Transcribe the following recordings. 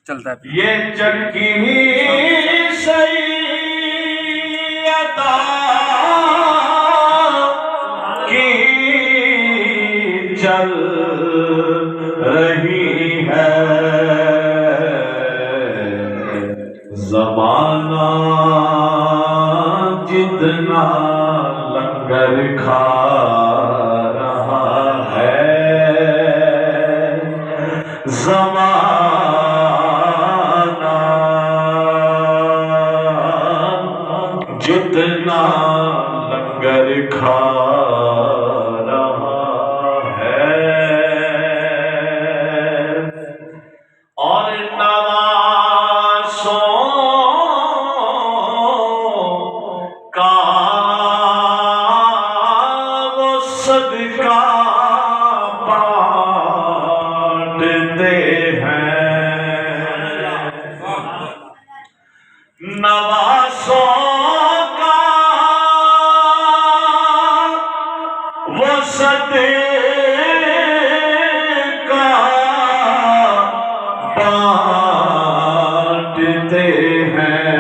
چلتا ہے. یہ چکی سیدہ کی چل رہی ہے، زمانہ جتنا لنگر کھا رہا ہے، زمانہ جتنا لنگر کھا رہا ہے، اور نوازوں کا وہ صدقہ بانٹتے ہیں، نوازوں کا وہ صدقہ بانٹتے ہیں،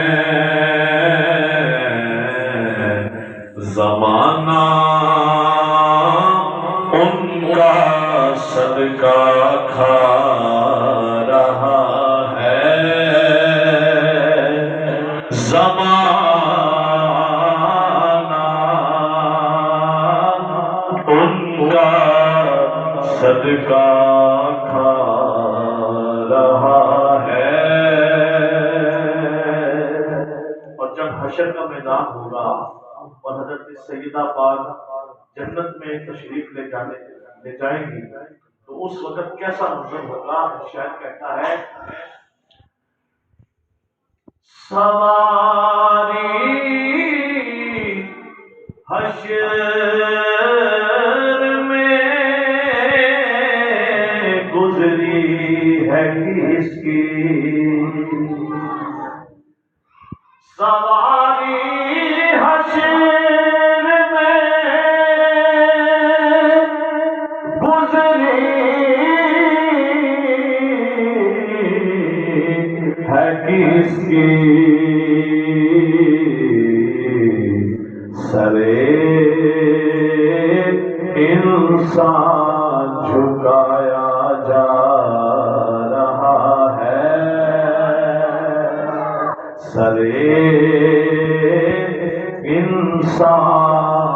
زمانہ ان کا صدقہ کھا رہا ہے، زمانہ ان کا صدقہ کھا رہا ہے۔ اور جب حشر کا میدان ہوگا اور حضرت سیدہ پاک جنت میں تشریف لے جائیں گی تو اس وقت کیسا منظر ہوگا؟ شاید کہتا ہے سواری حشر میں گزری ہے کس کی، سواری حشر میں گزری ہے کس کی، سرے انسان جھکایا جا رہا ہے، سرے انسان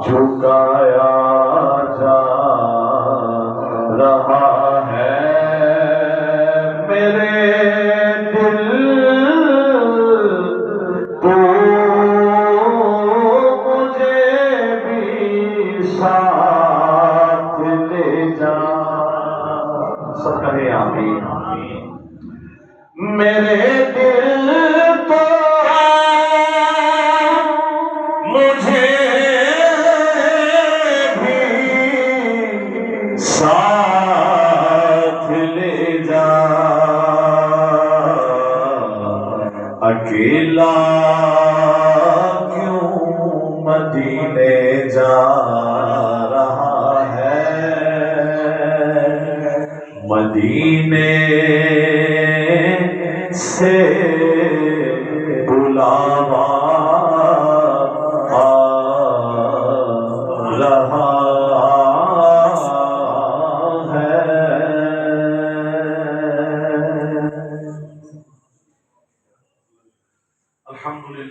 جھکایا جا رہا ہے، میرے دل تو مجھے بھی ساتھ لے جا، سب کہیں آمین، میرے دل تو مجھے بھی ساتھ لے جا، اکیلا کیوں مدینے جا رہا ہے، مدینے سے بلاوا آ رہا ہے۔ الحمدللہ۔